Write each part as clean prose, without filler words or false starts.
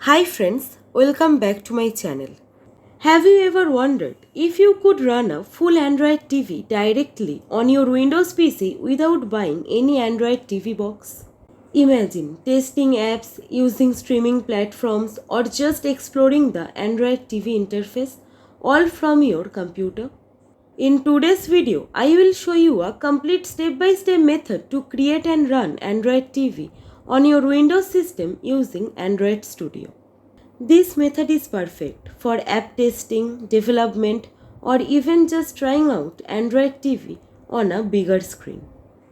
Hi friends, welcome back to my channel. Have you ever wondered if you could run a full Android TV directly on your Windows PC without buying any Android TV box? Imagine testing apps, using streaming platforms, or just exploring the Android TV interface all from your computer. In today's video, I will show you a complete step-by-step method to create and run Android TV on your Windows system using Android Studio. This method is perfect for app testing, development, or even just trying out Android TV on a bigger screen.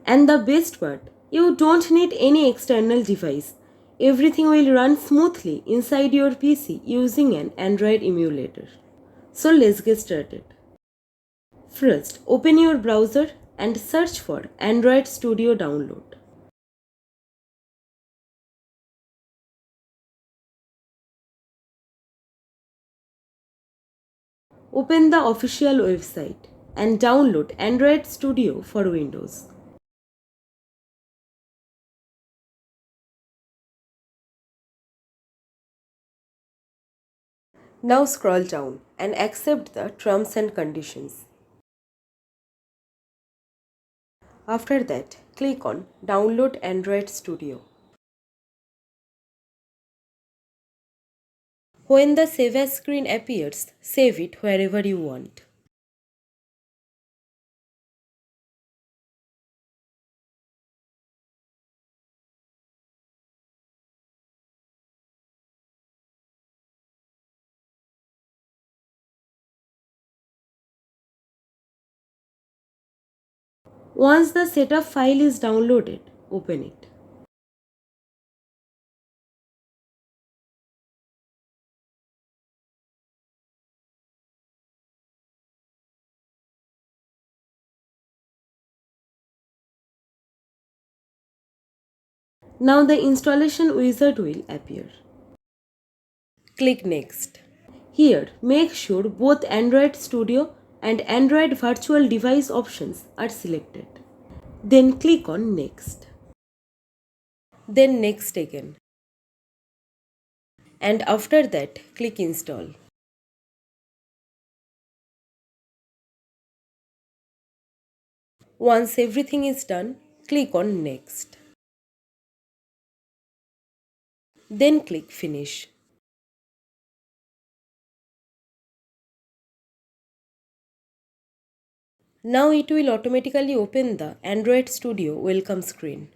And the best part, you don't need any external device. Everything will run smoothly inside your PC using an Android emulator. So let's get started. First, open your browser and search for Android Studio download. Open the official website and download Android Studio for Windows. Now scroll down and accept the terms and conditions. After that, click on Download Android Studio. When the Save As screen appears, save it wherever you want. Once the setup file is downloaded, open it. Now the installation wizard will appear. Click Next. Here, make sure both Android Studio and Android Virtual Device options are selected. Then click on Next. Then Next again. And after that, click Install. Once everything is done, click on Next. Then click Finish. Now it will automatically open the Android Studio welcome screen.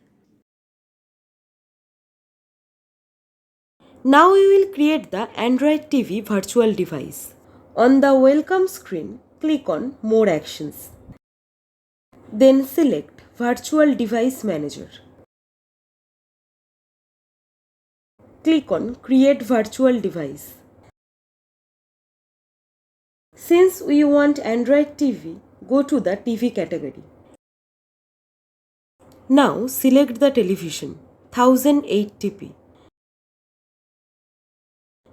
Now we will create the Android TV virtual device. On the welcome screen, click on More Actions. Then select Virtual Device Manager. Click on Create Virtual Device. Since we want Android TV, go to the TV category. Now select the television 1080p.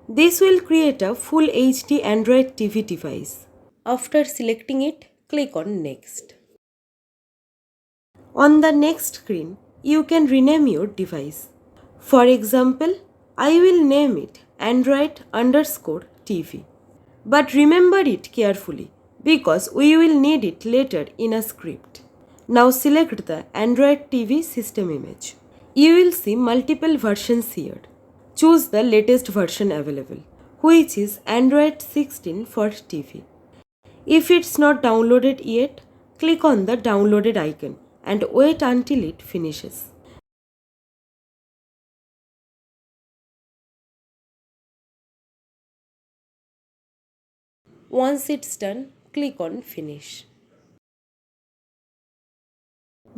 This will create a full HD Android TV device. After selecting it, click on Next. On the next screen, you can rename your device. For example, I will name it Android_TV. But remember it carefully because we will need it later in a script. Now select the Android TV system image. You will see multiple versions here. Choose the latest version available, which is Android 16 for TV. If it's not downloaded yet, click on the downloaded icon and wait until it finishes. Once it's done, click on Finish.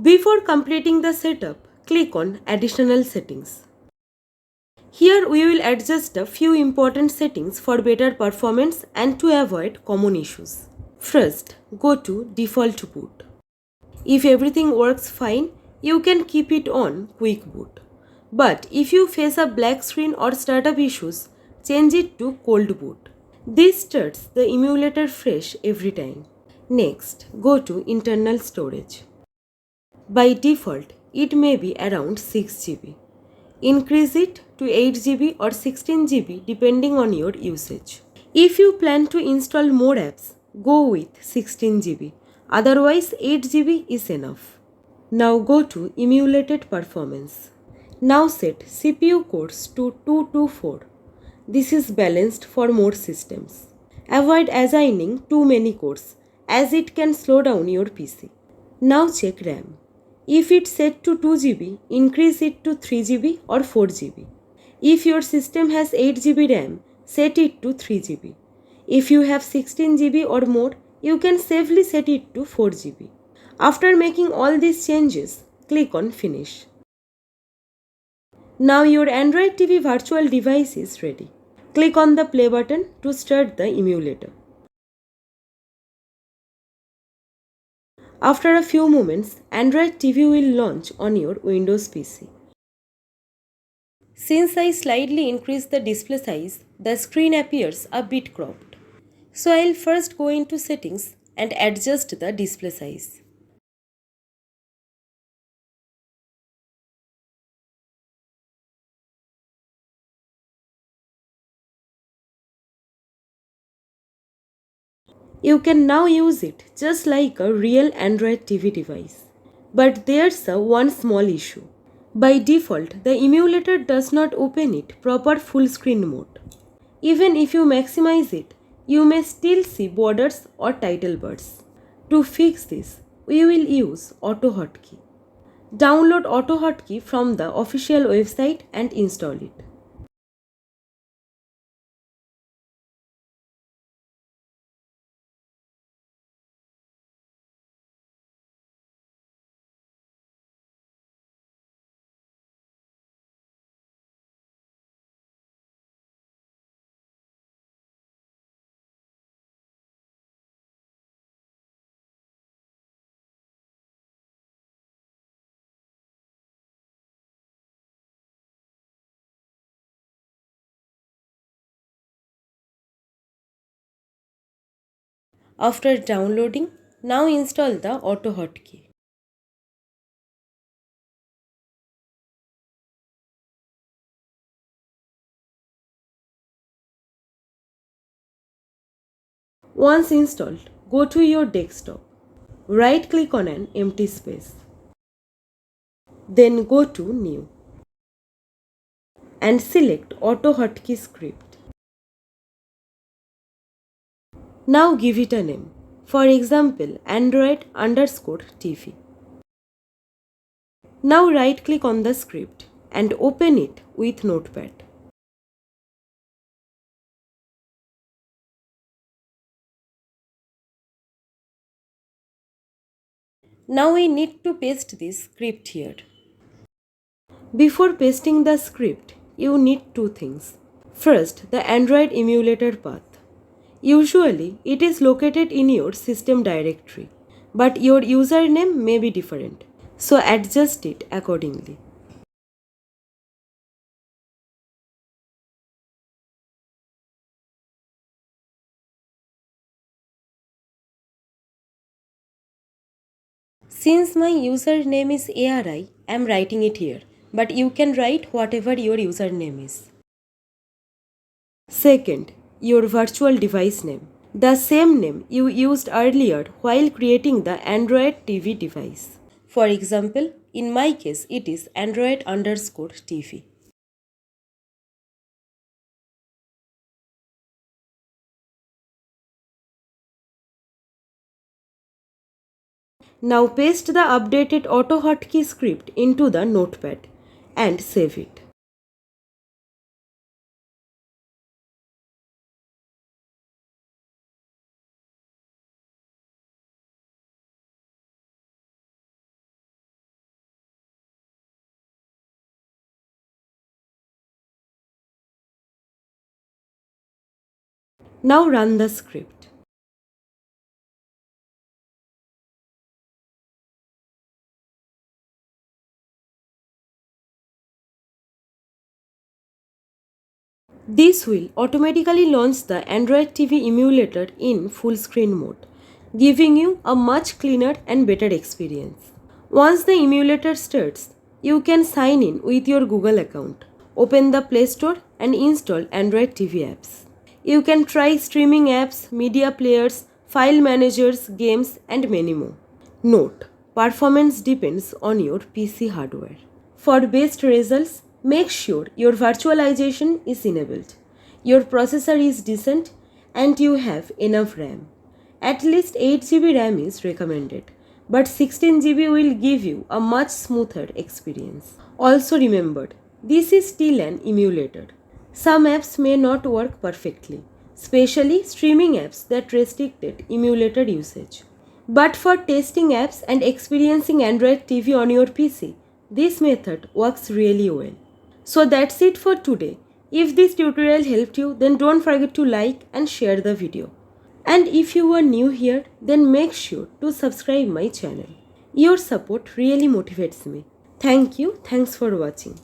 Before completing the setup, click on Additional Settings. Here we will adjust a few important settings for better performance and to avoid common issues. First, go to Default Boot. If everything works fine, you can keep it on Quick Boot. But if you face a black screen or startup issues, change it to Cold Boot. This starts the emulator fresh every time. Next, go to Internal Storage. By default, it may be around 6 GB. Increase it to 8 GB or 16 GB depending on your usage. If you plan to install more apps, go with 16 GB. Otherwise 8 GB is enough. Now go to emulated performance. Now set CPU cores to 224. This is balanced for more systems. Avoid assigning too many cores as it can slow down your PC. Now check RAM. If it's set to 2 GB, increase it to 3 GB or 4 GB. If your system has 8 GB RAM, set it to 3 GB. If you have 16 GB or more, you can safely set it to 4 GB. After making all these changes, click on Finish. Now your Android TV virtual device is ready. Click on the play button to start the emulator. After a few moments, Android TV will launch on your Windows PC. Since I slightly increased the display size, the screen appears a bit cropped. So I'll first go into settings and adjust the display size. You can now use it just like a real Android TV device. But there's one small issue. By default, the emulator does not open it proper full screen mode. Even if you maximize it, you may still see borders or title bars. To fix this, we will use Auto Hotkey. Download Auto Hotkey from the official website and install it. After downloading, now install the Auto Hotkey. Once installed, go to your desktop. Right click on an empty space. Then go to New and select Auto Hotkey script. Now give it a name. For example, Android_TV. Now right click on the script and open it with Notepad. Now we need to paste this script here. Before pasting the script, you need two things. First, the Android emulator path. Usually, it is located in your system directory, but your username may be different, so adjust it accordingly. Since my username is ARI, I am writing it here, but you can write whatever your username is. Second, your virtual device name. The same name you used earlier while creating the Android TV device. For example, in my case, it is Android_TV. Now paste the updated Auto Hotkey script into the notepad and save it. Now run the script. This will automatically launch the Android TV emulator in full screen mode, giving you a much cleaner and better experience. Once the emulator starts, you can sign in with your Google account. Open the Play Store and install Android TV apps. You can try streaming apps, media players, file managers, games, and many more. Note: performance depends on your PC hardware. For best results, make sure your virtualization is enabled, your processor is decent, and you have enough RAM. At least 8 GB RAM is recommended, but 16 GB will give you a much smoother experience. Also remember, this is still an emulator. Some apps may not work perfectly, especially streaming apps that restricted emulator usage. But for testing apps and experiencing Android TV on your PC, this method works really well. So that's it for today. If this tutorial helped you, then don't forget to like and share the video. And if you are new here, then make sure to subscribe my channel. Your support really motivates me. Thank you. Thanks for watching.